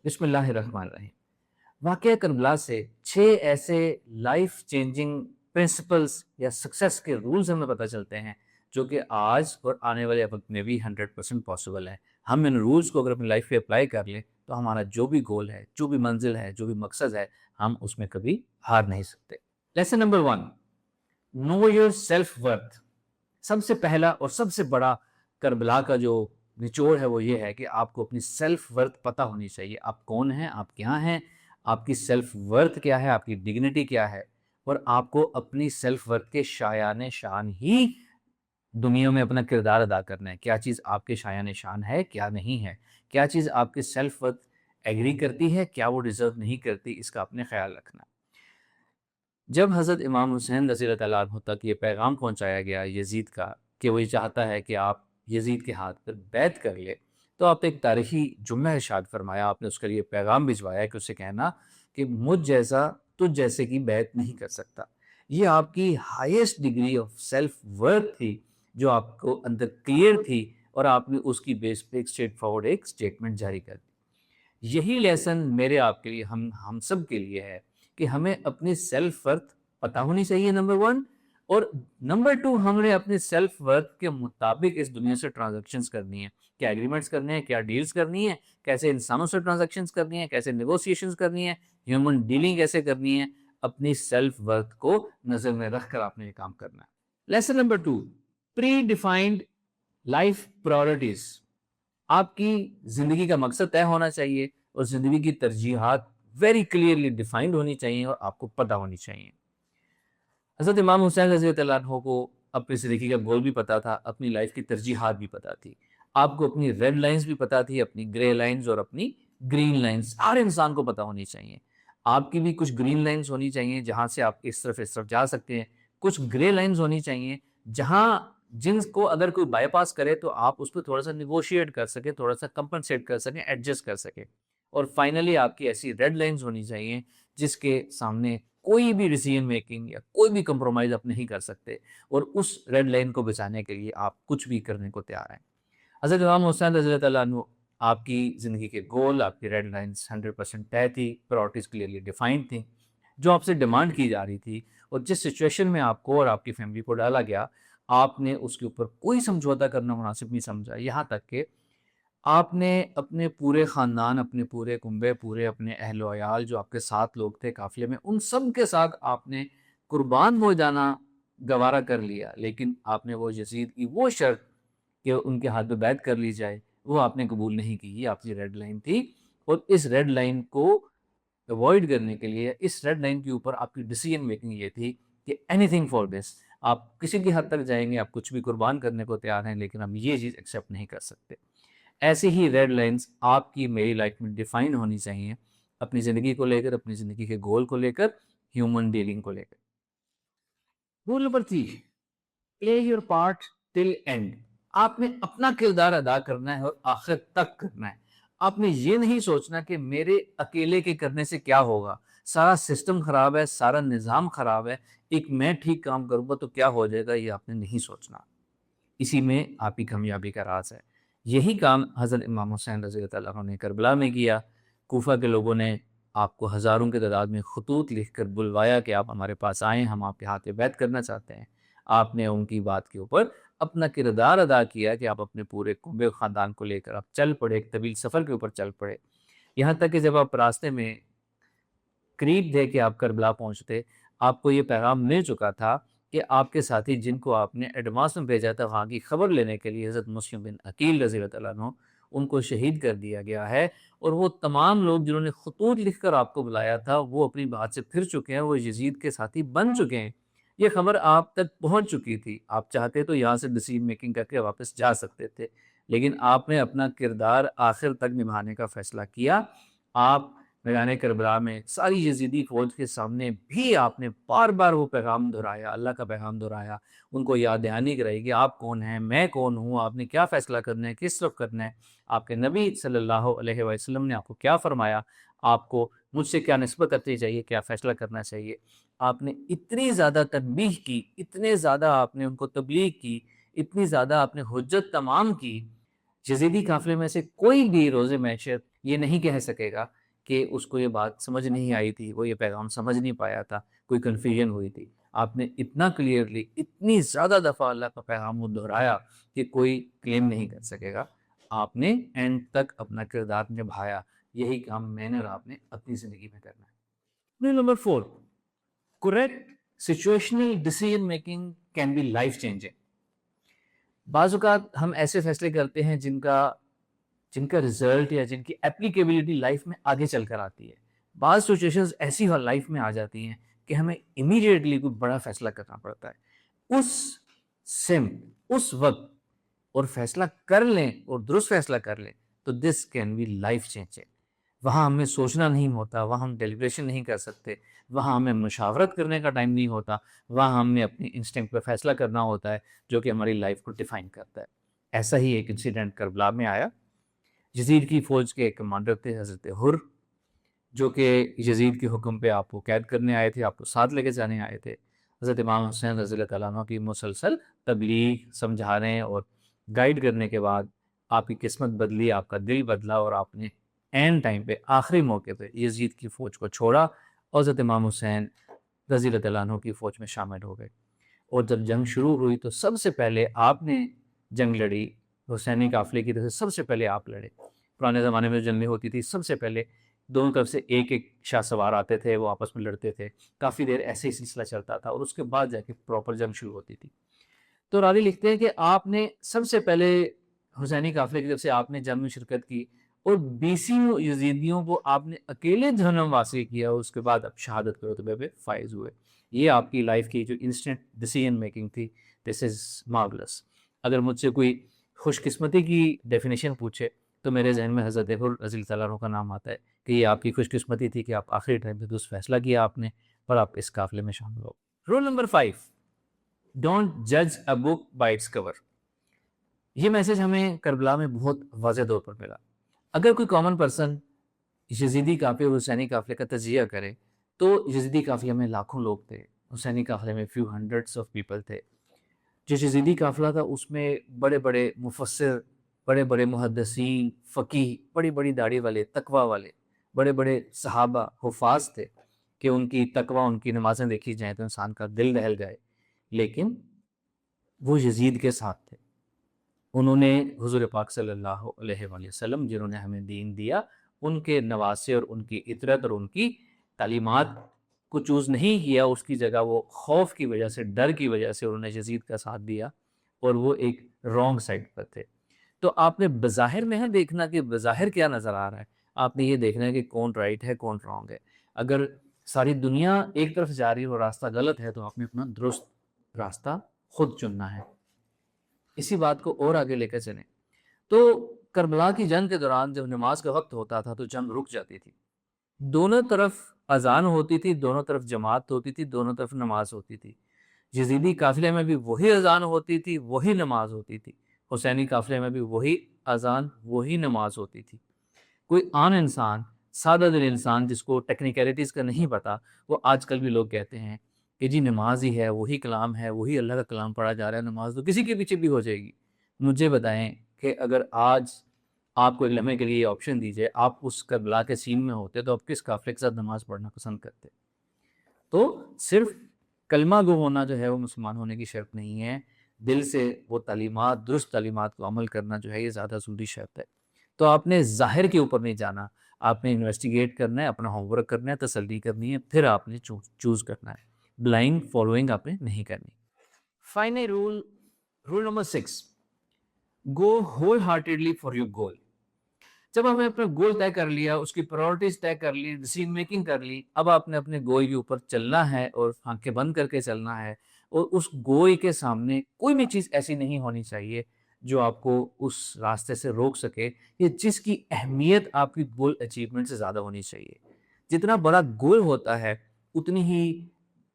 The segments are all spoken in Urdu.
بسم اللہ الرحمن الرحیم۔ واقعہ کربلا سے 6 ایسے لائف چینجنگ پرنسپلز یا سکسیس کے رولز ہمیں پتہ چلتے ہیں جو کہ آج اور آنے والے وقت میں بھی 100% پاسبل ہے۔ ہم ان رولز کو اگر اپنی لائف پہ اپلائی کر لیں تو ہمارا جو بھی گول ہے، جو بھی منزل ہے، جو بھی مقصد ہے، ہم اس میں کبھی ہار نہیں سکتے۔ Lesson number 1، know your self worth. سب سے پہلا اور سب سے بڑا کربلا کا جو نچوڑ ہے وہ یہ ہے کہ آپ کو اپنی سیلف ورتھ پتہ ہونی چاہیے۔ آپ کون ہیں، آپ کیا ہیں، آپ کی سیلف ورتھ کیا ہے، آپ کی ڈگنیٹی کیا ہے، اور آپ کو اپنی سیلف ورتھ کے شایان شان ہی دنیا میں اپنا کردار ادا کرنا ہے۔ کیا چیز آپ کے شایان شان ہے، کیا نہیں ہے، کیا چیز آپ کے سیلف ورتھ ایگری کرتی ہے، کیا وہ ڈیزرو نہیں کرتی، اس کا آپ نے خیال رکھنا ہے۔ جب حضرت امام حسین رضی اللہ تعالیٰ عنہ تک یہ پیغام پہنچایا گیا یزید کا کہ وہ یہ چاہتا ہے کہ آپ یزید کے ہاتھ پر بیعت کر لے، تو آپ نے ایک تاریخی جملہ ارشاد فرمایا، آپ نے اس کے لیے پیغام بھجوایا کہ اسے کہنا کہ مجھ جیسا تجھ جیسے کی بیعت نہیں کر سکتا۔ یہ آپ کی highest degree of self worth تھی جو آپ کو اندر کلیئر تھی، اور آپ نے اس کی بیس پہ ایک اسٹریٹ فارورڈ ایک اسٹیٹمنٹ جاری کر دی۔ یہی لیسن میرے آپ کے لیے، ہم سب کے لیے ہے کہ ہمیں اپنی سیلف ورتھ پتہ ہونی چاہیے، نمبر 1، اور نمبر 2، ہم نے اپنے سیلف ورتھ کے مطابق اس دنیا سے ٹرانزیکشنز کرنی ہیں، کیا ایگریمنٹس کرنے ہیں، کیا ڈیلز کرنی ہیں، کیسے انسانوں سے ٹرانزیکشنز کرنی ہیں، کیسے نیگوسیشنز کرنی ہیں، ہیومن ڈیلنگ کیسے کرنی ہے۔ اپنی سیلف ورتھ کو نظر میں رکھ کر آپ نے یہ کام کرنا ہے۔ Lesson number 2، predefined life priorities. آپ کی زندگی کا مقصد طے ہونا چاہیے اور زندگی کی ترجیحات ویری کلیئرلی ڈیفائنڈ ہونی چاہیے اور آپ کو پتہ ہونی چاہیے۔ حضرت امام حسین رضی اللہ عنہ کو اپنی زندگی کا گول بھی پتا تھا، اپنی لائف کی ترجیحات بھی پتا تھی۔ آپ کو اپنی ریڈ لائنز بھی پتا تھی، اپنی گرے لائنز اور اپنی گرین لائنز ہر انسان کو پتا ہونی چاہیے۔ آپ کی بھی کچھ گرین لائنز ہونی چاہیے جہاں سے آپ اس طرف جا سکتے ہیں، کچھ گرے لائنز ہونی چاہیے جہاں جن کو اگر کوئی بائی پاس کرے تو آپ اس پہ تھوڑا سا نیگوشیٹ کر سکیں، تھوڑا سا کمپنسیٹ کر سکیں، ایڈجسٹ کر سکیں۔ اور فائنلی آپ کی ایسی ریڈ لائنز ہونی چاہیے جس کے سامنے کوئی بھی ڈیسیژن میکنگ یا کوئی بھی کمپرومائز آپ نہیں کر سکتے، اور اس ریڈ لائن کو بچانے کے لیے آپ کچھ بھی کرنے کو تیار ہیں۔ حضرت امام حسین رضی اللہ تعالیٰ عنہ، آپ کی زندگی کے گول، آپ کی ریڈ لائنز 100% طے تھی، پرائورٹیز کلیئرلی ڈیفائنڈ تھیں۔ جو آپ سے ڈیمانڈ کی جا رہی تھی اور جس سچویشن میں آپ کو اور آپ کی فیملی کو ڈالا گیا، آپ نے اس کے اوپر کوئی سمجھوتا کرنا مناسب نہیں سمجھا، یہاں تک کہ آپ نے اپنے پورے خاندان، اپنے پورے کنبے، پورے اپنے اہل و عیال جو آپ کے ساتھ لوگ تھے قافلے میں، ان سب کے ساتھ آپ نے قربان ہو جانا گوارا کر لیا، لیکن آپ نے وہ یزید کی وہ شرط کہ ان کے ہاتھ پہ بیعت کر لی جائے وہ آپ نے قبول نہیں کی۔ یہ آپ کی ریڈ لائن تھی، اور اس ریڈ لائن کو اوائڈ کرنے کے لیے، اس ریڈ لائن کے اوپر آپ کی ڈیسیژن میکنگ یہ تھی کہ اینی تھنگ فار دس، آپ کسی کی حد تک جائیں گے، آپ کچھ بھی قربان کرنے کو تیار ہیں، لیکن ہم یہ چیز ایکسیپٹ نہیں کر سکتے۔ ایسے ہی ریڈ لائنز آپ کی میری لائف میں ڈیفائن ہونی چاہیے، اپنی زندگی کو لے کر، اپنی زندگی کے گول کو لے کر، ہیومن ڈیلنگ کو لے کر۔ Roll number 3، play your part till and. آپ نے اپنا کردار ادا کرنا ہے اور آخر تک کرنا ہے۔ آپ نے یہ نہیں سوچنا کہ میرے اکیلے کے کرنے سے کیا ہوگا، سارا سسٹم خراب ہے، سارا نظام خراب ہے، ایک میں ٹھیک کام کروں گا تو کیا ہو جائے گا، یہ آپ نے نہیں سوچنا۔ اسی میں آپ کی کامیابی کا راز ہے۔ یہی کام حضرت امام حسین رضی اللہ عنہ نے کربلا میں کیا۔ کوفہ کے لوگوں نے آپ کو ہزاروں کی تعداد میں خطوط لکھ کر بلوایا کہ آپ ہمارے پاس آئیں، ہم آپ کے ہاتھ پہ بیعت کرنا چاہتے ہیں۔ آپ نے ان کی بات کے اوپر اپنا کردار ادا کیا کہ آپ اپنے پورے کنبے خاندان کو لے کر آپ چل پڑے، ایک طویل سفر کے اوپر چل پڑے، یہاں تک کہ جب آپ راستے میں قریب تھے کہ آپ کربلا پہنچتے، آپ کو یہ پیغام مل چکا تھا کہ آپ کے ساتھی جن کو آپ نے ایڈوانس میں بھیجا تھا وہاں کی خبر لینے کے لیے، حضرت مسلم بن عقیل رضی اللہ عنہ، ان کو شہید کر دیا گیا ہے، اور وہ تمام لوگ جنہوں نے خطوط لکھ کر آپ کو بلایا تھا وہ اپنی بات سے پھر چکے ہیں، وہ یزید کے ساتھی بن چکے ہیں۔ یہ خبر آپ تک پہنچ چکی تھی، آپ چاہتے تو یہاں سے ڈیسیژن میکنگ کر کے واپس جا سکتے تھے، لیکن آپ نے اپنا کردار آخر تک نبھانے کا فیصلہ کیا۔ آپ میدان کربلا میں ساری یزیدی فوج کے سامنے بھی آپ نے بار بار وہ پیغام دہرایا، اللہ کا پیغام دہرایا، ان کو یاد دہانی کرائی کہ آپ کون ہیں، میں کون ہوں، آپ نے کیا فیصلہ کرنا ہے، کس وقت کرنا ہے، آپ کے نبی صلی اللہ علیہ وسلم نے آپ کو کیا فرمایا، آپ کو مجھ سے کیا نسبت کرنی چاہیے، کیا فیصلہ کرنا چاہیے۔ آپ نے اتنی زیادہ تنبیہ کی، اتنے زیادہ آپ نے ان کو تبلیغ کی، اتنی زیادہ آپ نے حجت تمام کی، یزیدی قافلے میں سے کوئی بھی روز محشر یہ نہیں کہہ سکے گا کہ اس کو یہ بات سمجھ نہیں آئی تھی، وہ یہ پیغام سمجھ نہیں پایا تھا، کوئی کنفیوژن ہوئی تھی۔ آپ نے اتنا کلیئرلی اتنی زیادہ دفعہ اللہ کا پیغام وہ دہرایا کہ کوئی کلیم نہیں کر سکے گا۔ آپ نے اینڈ تک اپنا کردار نبھایا۔ یہی کام میں نے اور آپ نے اپنی زندگی میں کرنا ہے۔ Number 4، correct situational decision making can be life changing. بعض اوقات ہم ایسے فیصلے کرتے ہیں جن کا رزلٹ یا جن کی اپلیکیبلٹی لائف میں آگے چل کر آتی ہے۔ بعض سچویشنز ایسی لائف میں آ جاتی ہیں کہ ہمیں امیڈیٹلی کوئی بڑا فیصلہ کرنا پڑتا ہے، اس سمت اس وقت، اور فیصلہ کر لیں اور درست فیصلہ کر لیں تو this can be life changing. وہاں ہمیں سوچنا نہیں ہوتا، وہاں ہم ڈیلیبریشن نہیں کر سکتے، وہاں ہمیں مشاورت کرنے کا ٹائم نہیں ہوتا، وہاں ہم نے اپنی انسٹنکٹ پہ فیصلہ کرنا ہوتا ہے جو کہ ہماری لائف کو ڈیفائن کرتا ہے۔ ایسا ہی ایک انسیڈنٹ کربلا میں آیا۔ یزید کی فوج کے ایک کمانڈر تھے حضرت حر، جو کہ یزید کے حکم پہ آپ کو قید کرنے آئے تھے، آپ کو ساتھ لے کے جانے آئے تھے۔ حضرت امام حسین رضی اللہ تعالیٰ عنہ کی مسلسل تبلیغ، سمجھانے اور گائیڈ کرنے کے بعد آپ کی قسمت بدلی، آپ کا دل بدلا، اور آپ نے اینڈ ٹائم پہ آخری موقع پہ یزید کی فوج کو چھوڑا اور حضرت امام حسین رضی اللہ تعالیٰ عنہ کی فوج میں شامل ہو گئے۔ اور جب جنگ شروع ہوئی تو سب سے پہلے آپ نے جنگ لڑی، حسینی قافلے کی طرف سے سب سے پہلے آپ لڑے۔ پرانے زمانے میں جنگیں ہوتی تھی، سب سے پہلے دونوں طرف سے ایک ایک شاہ سوار آتے تھے، وہ آپس میں لڑتے تھے، کافی دیر ایسے ہی سلسلہ چلتا تھا، اور اس کے بعد جا کے پراپر جنگ شروع ہوتی تھی۔ تو راوی لکھتے ہیں کہ آپ نے سب سے پہلے حسینی قافلے کی طرف سے آپ نے جنگ میں شرکت کی، اور 20 یزیدیوں کو آپ نے اکیلے جہنم واسی کیا، اس کے بعد اب شہادت کے رتبے پہ فائز ہوئے۔ یہ آپ کی لائف کی جو انسٹنٹ ڈیسیژن میکنگ تھی، دس از مارولس۔ اگر مجھ سے کوئی خوش قسمتی کی ڈیفینیشن پوچھے تو میرے ذہن میں حضرت حر رضی اللہ تعالیٰ عنہ کا نام آتا ہے کہ یہ آپ کی خوش قسمتی تھی کہ آپ آخری ٹائم پہ درست فیصلہ کیا آپ نے، اور آپ اس قافلے میں شامل ہو۔ رول نمبر 5، ڈونٹ جج اے بک بائی اٹس کور۔ یہ میسج ہمیں کربلا میں بہت واضح طور پر ملا۔ اگر کوئی کامن پرسن یزیدی قافلے اور حسینی قافلے کا تجزیہ کرے تو یزیدی قافلے میں لاکھوں لوگ تھے، حسینی قافلے میں فیو ہنڈریڈس آف پیپل تھے۔ جو یزیدی قافلہ تھا اس میں بڑے بڑے مفسر، بڑے بڑے محدثین، فقیہ، بڑی بڑی داڑھی والے، تقوی والے، بڑے بڑے صحابہ، حفاظ تھے کہ ان کی تقوی، ان کی نمازیں دیکھی جائیں تو انسان کا دل دہل جائے۔ لیکن وہ یزید کے ساتھ تھے، انہوں نے حضور پاک صلی اللہ علیہ وآلہ وسلم جنہوں نے ہمیں دین دیا، ان کے نواسے اور ان کی اطرت اور ان کی تعلیمات کو چوز نہیں کیا، اس کی جگہ وہ خوف کی وجہ سے، ڈر کی وجہ سے انہوں نے یزید کا ساتھ دیا، اور وہ ایک رانگ سائڈ پر تھے۔ تو آپ نے بظاہر میں دیکھنا کہ بظاہر کیا نظر آ رہا ہے، آپ نے یہ دیکھنا ہے کہ کون رائٹ ہے کون رانگ ہے۔ اگر ساری دنیا ایک طرف جا رہی ہے اور راستہ غلط ہے تو آپ نے اپنا درست راستہ خود چننا ہے۔ اسی بات کو اور آگے لے کر چلیں تو کربلا کی جنگ کے دوران جب نماز کا وقت ہوتا تھا تو جنگ رک جاتی تھی، دونوں طرف اذان ہوتی تھی، دونوں طرف جماعت ہوتی تھی، دونوں طرف نماز ہوتی تھی۔ یزیدی قافلے میں بھی وہی اذان ہوتی تھی، وہی نماز ہوتی تھی، حسینی قافلے میں بھی وہی اذان وہی نماز ہوتی تھی۔ کوئی عام انسان، سادہ دل انسان جس کو ٹیکنیکلٹیز کا نہیں پتا، وہ آج کل بھی لوگ کہتے ہیں کہ جی نماز ہی ہے، وہی کلام ہے، وہی اللہ کا کلام پڑھا جا رہا ہے، نماز تو کسی کے پیچھے بھی ہو جائے گی۔ مجھے بتائیں کہ اگر آج آپ کو ایک لمحے کے لیے یہ آپشن دیجئے، آپ اس کربلا کے سین میں ہوتے تو آپ کس قافلے کے ساتھ نماز پڑھنا پسند کرتے؟ تو صرف کلمہ گو ہونا جو ہے وہ مسلمان ہونے کی شرط نہیں ہے، دل سے وہ تعلیمات، درست تعلیمات کو عمل کرنا جو ہے یہ زیادہ ضروری شرط ہے۔ تو آپ نے ظاہر کے اوپر نہیں جانا، آپ نے انویسٹیگیٹ کرنا ہے، اپنا ہوم ورک کرنا ہے، تسلی کرنی ہے، پھر آپ نے چوز کرنا ہے، بلائنڈ فالوئنگ آپ نے نہیں کرنی۔ Final roll number 6، go whole heartedly for your goal. جب آپ نے اپنا گول طے کر لیا، اس کی پرائورٹیز طے کر لی، ڈیسیژن میکنگ کر لی، اب آپ نے اپنے گول کے اوپر چلنا ہے اور آنکھیں بند کر کے چلنا ہے، اور اس گول کے سامنے کوئی بھی چیز ایسی نہیں ہونی چاہیے جو آپ کو اس راستے سے روک سکے، یا جس کی اہمیت آپ کی گول اچیومنٹ سے زیادہ ہونی چاہیے۔ جتنا بڑا گول ہوتا ہے اتنی ہی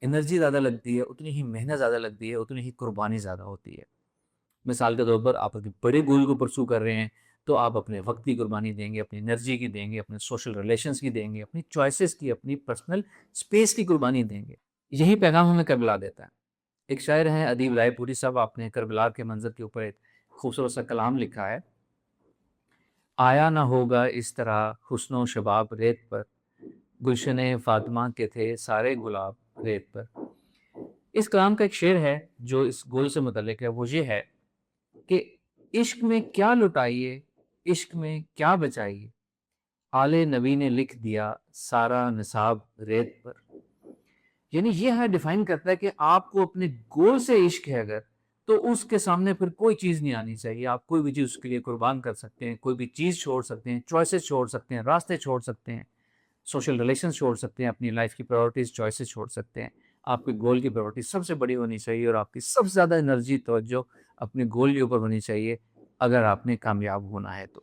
انرجی زیادہ لگتی ہے، اتنی ہی محنت زیادہ لگتی ہے، اتنی ہی قربانی زیادہ ہوتی ہے۔ مثال کے طور پر آپ اپنے بڑے گول کو پرسو کر رہے ہیں تو آپ اپنے وقت کی قربانی دیں گے، اپنی انرجی کی دیں گے، اپنے سوشل ریلیشنز کی دیں گے، اپنی چوائسز کی، اپنی پرسنل سپیس کی قربانی دیں گے۔ یہی پیغام ہمیں کربلا دیتا ہے۔ ایک شاعر ہیں ادیب رائے پوری صاحب، آپ نے کربلا کے منظر کے اوپر ایک خوبصورت سا کلام لکھا ہے۔ آیا نہ ہوگا اس طرح حسن و شباب ریت پر، گلشن فاطمہ کے تھے سارے گلاب ریت پر۔ اس کلام کا ایک شعر ہے جو اس گول سے متعلق ہے، وہ یہ ہے کہ عشق میں کیا لٹائیے، عشق میں کیا بچائیے، آل نبی نے لکھ دیا سارا نصاب ریت پر۔ یعنی یہ ہے ڈیفائن کرتا ہے کہ آپ کو اپنے گول سے عشق ہے اگر، تو اس کے سامنے پھر کوئی چیز نہیں آنی چاہیے، آپ کوئی بھی چیز اس کے لیے قربان کر سکتے ہیں، کوئی بھی چیز چھوڑ سکتے ہیں، چوائسز چھوڑ سکتے ہیں، راستے چھوڑ سکتے ہیں، سوشل ریلیشنز چھوڑ سکتے ہیں، اپنی لائف کی پرائورٹیز چوائسز چھوڑ سکتے ہیں۔ آپ کے گول کی پرائورٹی سب سے بڑی ہونی چاہیے اور آپ کی سب سے زیادہ انرجی توجہ اپنے گول کے اوپر ہونی چاہیے اگر آپ نے کامیاب ہونا ہے تو۔